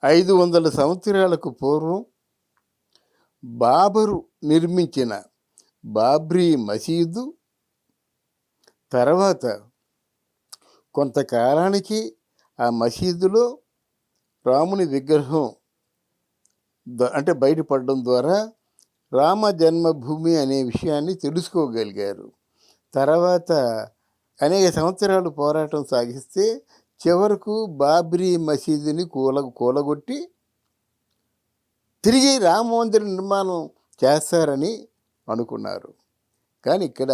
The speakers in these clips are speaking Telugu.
500 సంవత్సరాలకు పూర్వం బాబరు నిర్మించిన బాబ్రీ మసీదు తర్వాత కొంతకాలానికి ఆ మసీదులో రాముని విగ్రహం అంటే బయటపడడం ద్వారా రామ జన్మభూమి అనే విషయాన్ని తెలుసుకోగలిగారు. తర్వాత అనేక సంవత్సరాలు పోరాటం సాగిస్తే చివరకు బాబ్రీ మసీదుని కూలగొట్టి తిరిగి రామ మందిర నిర్మాణం చేస్తారని అనుకున్నారు. కానీ ఇక్కడ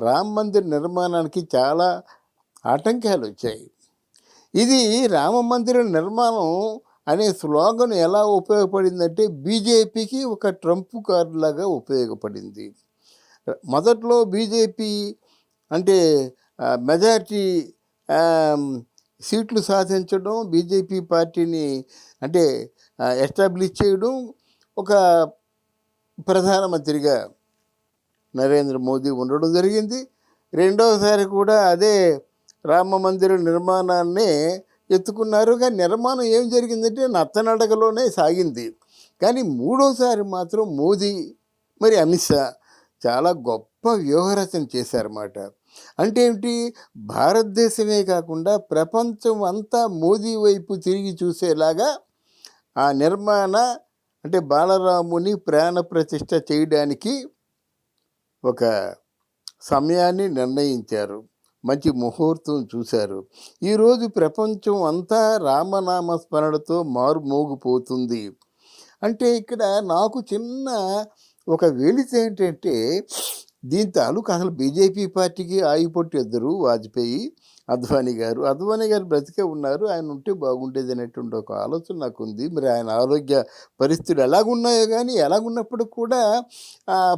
రామ మందిర నిర్మాణానికి చాలా ఆటంకాలు వచ్చాయి. ఇది రామ మందిర నిర్మాణం అనే స్లోగన్ ఎలా ఉపయోగపడిందంటే బీజేపీకి ఒక ట్రంప్ కార్డు లాగా ఉపయోగపడింది. మొదట్లో బీజేపీ అంటే మెజారిటీ సీట్లు సాధించడం, బీజేపీ పార్టీని అంటే ఎస్టాబ్లిష్ చేయడం, ఒక ప్రధానమంత్రిగా నరేంద్ర మోదీ ఉండడం జరిగింది. రెండవసారి కూడా అదే రామ మందిర నిర్మాణాన్ని ఎత్తుకున్నారు. కానీ నిర్మాణం ఏం జరిగిందంటే నత్తనడకలోనే సాగింది. కానీ మూడోసారి మాత్రం మోదీ మరి అమిత్ షా చాలా గొప్ప వ్యూహరచన చేశారన్నమాట. అంటే ఏమిటి, భారతదేశమే కాకుండా ప్రపంచం అంతా మోదీ వైపు తిరిగి చూసేలాగా ఆ నిర్మాణ అంటే బాలరాముని ప్రాణ ప్రతిష్ఠ చేయడానికి ఒక సమయాన్ని నిర్ణయించారు. మంచి ముహూర్తం చూశారు. ఈరోజు ప్రపంచం అంతా రామనామ స్మరణతో మారుమోగిపోతుంది. అంటే ఇక్కడ నాకు చిన్న ఒక వెలితి ఏంటంటే దీని తాలూకు అసలు బీజేపీ పార్టీకి ఆయుపొట్టు ఇద్దరు, వాజ్పేయి, అద్వానీ గారు బ్రతికే ఉన్నారు. ఆయన ఉంటే బాగుండేది అనేటువంటి ఒక ఆలోచన నాకు ఉంది. మరి ఆయన ఆరోగ్య పరిస్థితులు ఎలాగున్నాయో కానీ ఎలాగున్నప్పుడు కూడా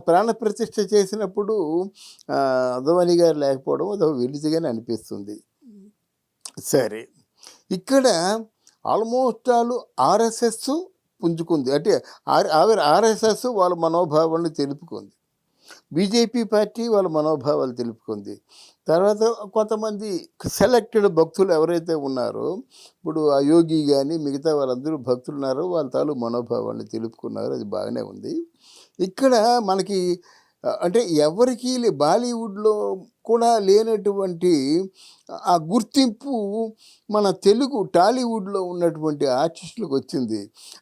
ప్రాణప్రతిష్ఠ చేసినప్పుడు అద్వానీ గారు లేకపోవడం అదొక వెలితిగానే అనిపిస్తుంది. సరే, ఇక్కడ ఆల్మోస్ట్ ఆల్ ఆర్ఎస్ఎస్ పుంజుకుంది. అంటే ఆర్ఎస్ఎస్ వాళ్ళ మనోభావాన్ని తెలుపుకుంది, బీజేపీ పార్టీ వాళ్ళ మనోభావాలు తెలుపుకుంది. తర్వాత కొంతమంది సెలెక్టెడ్ భక్తులు ఎవరైతే ఉన్నారో, ఇప్పుడు ఆ యోగి కానీ మిగతా వాళ్ళందరూ భక్తులు ఉన్నారో వాళ్ళ తాలూ మనోభావాన్ని తెలుపుకున్నారు. అది బాగానే ఉంది. ఇక్కడ మనకి అంటే ఎవరికి బాలీవుడ్లో కూడా లేనటువంటి ఆ గుర్తింపు మన తెలుగు టాలీవుడ్లో ఉన్నటువంటి ఆర్టిస్టులకు వచ్చింది.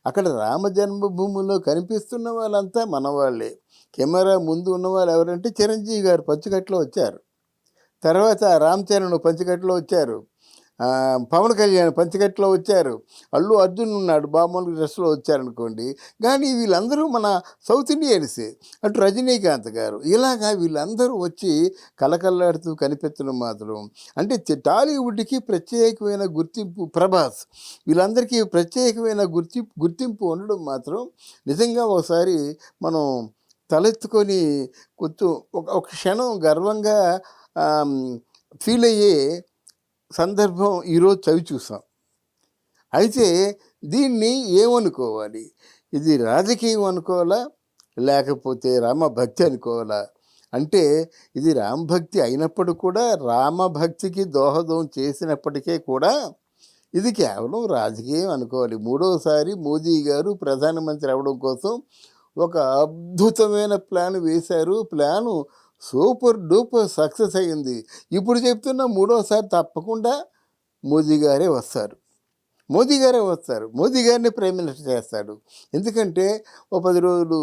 అక్కడ రామ జన్మభూమిలో కనిపిస్తున్న వాళ్ళంతా మనవాళ్ళే. కెమెరా ముందు ఉన్నవాళ్ళు ఎవరంటే చిరంజీవి గారు పంచకట్లో వచ్చారు, తర్వాత రామ్ చరణ్ పంచకట్లో వచ్చారు, పవన్ కళ్యాణ్ పంచకట్లో వచ్చారు, అల్లు అర్జున్ ఉన్నాడు మామూలు డ్రెస్లో వచ్చారనుకోండి. కానీ వీళ్ళందరూ మన సౌత్ ఇండియన్సే. అటు రజనీకాంత్ గారు, ఇలాగా వీళ్ళందరూ వచ్చి కలకల్లాడుతూ కనిపించడం మాత్రం అంటే టాలీవుడ్కి ప్రత్యేకమైన గుర్తింపు, ప్రభాస్ వీళ్ళందరికీ ప్రత్యేకమైన గుర్తింపు ఉండడం మాత్రం నిజంగా ఒకసారి మనం తలెత్తుకొని కొంచెం ఒక క్షణం గర్వంగా ఫీల్ అయ్యే సందర్భం ఈరోజు చవి చూసాం. అయితే దీన్ని ఏమనుకోవాలి, ఇది రాజకీయం అనుకోవాలా లేకపోతే రామభక్తి అనుకోవాలా? అంటే ఇది రామభక్తి అయినప్పుడు కూడా, రామభక్తికి దోహదం చేసినప్పటికీ కూడా ఇది కేవలం రాజకీయం అనుకోవాలి. మూడోసారి మోదీ గారు ప్రధానమంత్రి అవడం కోసం ఒక అద్భుతమైన ప్లాన్ వేశారు. ప్లాను సూపర్ డూపర్ సక్సెస్ అయ్యింది. ఇప్పుడు చెప్తున్న మూడోసారి తప్పకుండా మోదీ గారే వస్తారు. మోదీ గారిని ప్రైమ్ మినిస్టర్ చేస్తాడు. ఎందుకంటే ఓ 10 రోజులు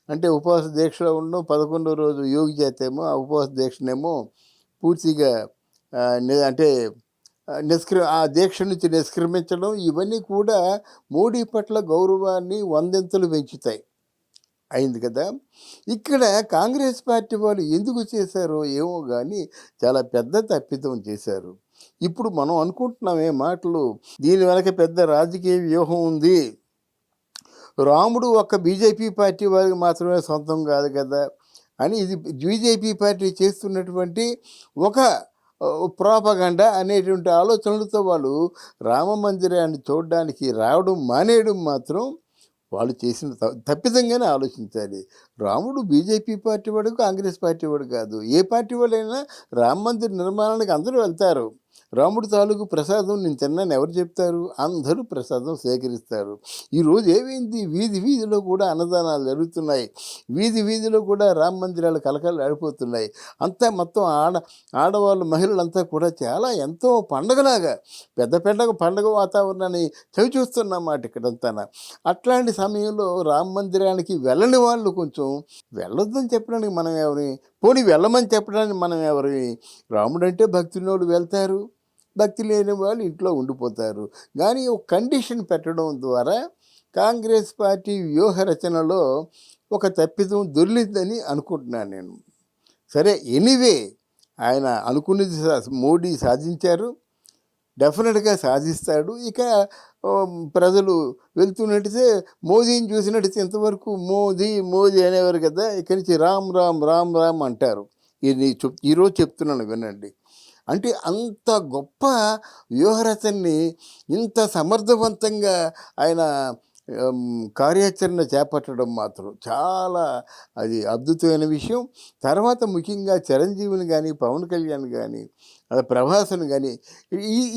అంటే ఉపవాస దీక్షలో ఉండడం, 11వ రోజు యోగి చేతేమో ఆ ఉపవాస దీక్షనేమో పూర్తిగా అంటే ఆ దీక్ష నుంచి నిష్క్రమించడం, ఇవన్నీ కూడా మోడీ పట్ల గౌరవాన్ని 100 పెంచుతాయి. అయింది కదా. ఇక్కడ కాంగ్రెస్ పార్టీ వాళ్ళు ఎందుకు చేశారో ఏమో కానీ చాలా పెద్ద తప్పిదం చేశారు. ఇప్పుడు మనం అనుకుంటున్నామే మాటలు, దీని వెనక పెద్ద రాజకీయ వ్యూహం ఉంది. రాముడు ఒక్క బీజేపీ పార్టీ వారికి మాత్రమే సొంతం కాదు కదా అని ఇది బీజేపీ పార్టీ చేస్తున్నటువంటి ఒక ప్రోపగండా అనేటువంటి ఆలోచనలతో వాళ్ళు రామ మందిరాన్ని చూడడానికి రావడం మానేయడం మాత్రం వాళ్ళు చేసిన తప్పిదంగానే ఆలోచించాలి. రాముడు బీజేపీ పార్టీ వాడు, కాంగ్రెస్ పార్టీ వాడు కాదు. ఏ పార్టీ వాళ్ళైనా రామ మందిర నిర్మాణానికి అందరూ వెళ్తారు. రాముడి తాలూకు ప్రసాదం నేను తిన్నాను ఎవరు చెప్తారు? అందరూ ప్రసాదం సేకరిస్తారు. ఈరోజు ఏమైంది? వీధి వీధిలో కూడా అన్నదానాలు జరుగుతున్నాయి. వీధి వీధిలో కూడా రామ మందిరాలు కలకలలాడిపోతున్నాయి. అంతా మొత్తం ఆడవాళ్ళు మహిళలంతా కూడా చాలా ఎంతో పండగలాగా పెద్ద పండగ వాతావరణాన్ని చవిచూస్తున్నమాట ఇక్కడంతా. అట్లాంటి సమయంలో రామ మందిరానికి వెళ్ళని వాళ్ళు కొంచెం వెళ్ళొద్దని చెప్పడానికి మనం ఎవరి? పోనీ వెళ్ళమని చెప్పడానికి మనం ఎవరి? రాముడంటే భక్తున్నోళ్ళు వెళ్తారు, భక్తి లేని వాళ్ళు ఇంట్లో ఉండిపోతారు. కానీ ఒక కండిషన్ పెట్టడం ద్వారా కాంగ్రెస్ పార్టీ వ్యూహ రచనలో ఒక తప్పిదం దొర్లిందని అనుకుంటున్నాను నేను. సరే, ఎనీవే ఆయన అనుకున్నది మోడీ సాధించారు, డెఫినెట్గా సాధిస్తాడు. ఇక ప్రజలు వెళ్తున్నట్టయితే మోదీని చూసినట్టయితే ఇంతవరకు మోదీ మోదీ అనేవారు కదా, ఇక్కడి నుంచి రామ్ రామ్ రామ్ రామ్ అంటారు. ఇది ఈరోజు చెప్తున్నాను వినండి. అంటే అంత గొప్ప వ్యూహరచనని ఇంత సమర్థవంతంగా ఆయన కార్యాచరణ చేపట్టడం మాత్రం చాలా అది అద్భుతమైన విషయం. తర్వాత ముఖ్యంగా చిరంజీవిని కానీ, పవన్ కళ్యాణ్ కానీ, ప్రభాస్ని కానీ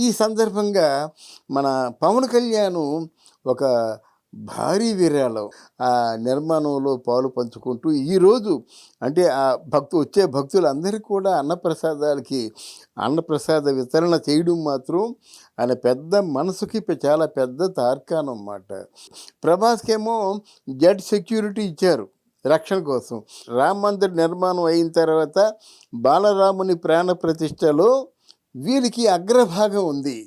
ఈ సందర్భంగా మన పవన్ కళ్యాణ్ ఒక భారీ విరాళం ఆ నిర్మాణంలో పాలు పంచుకుంటూ ఈరోజు అంటే ఆ వచ్చే భక్తులందరికీ కూడా అన్నప్రసాద వితరణ చేయడం మాత్రం ఆయన పెద్ద మనసుకి చాలా పెద్ద తార్కాణం అన్నమాట. ప్రభాస్కేమో జెడ్ సెక్యూరిటీ ఇచ్చారు రక్షణ కోసం. రామ మందిర నిర్మాణం అయిన తర్వాత బాలరాముని ప్రాణ ప్రతిష్టలో వీరికి అగ్రభాగం ఉంది,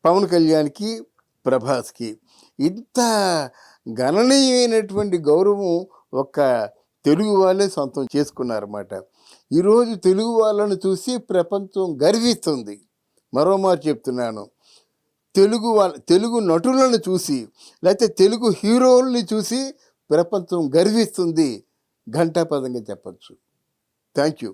పవన్ కళ్యాణ్కి, ప్రభాస్కి. ఇంత గణనీయమైనటువంటి గౌరవం ఒక్క తెలుగు వాళ్ళే సొంతం చేసుకున్నారన్నమాట. ఈరోజు తెలుగు వాళ్ళను చూసి ప్రపంచం గర్విస్తుంది. మరోమారు చెప్తున్నాను, తెలుగు నటులను చూసి లేకపోతే తెలుగు హీరోల్ని చూసి ప్రపంచం గర్విస్తుంది, ఘంటాపదంగా చెప్పచ్చు. Thank you.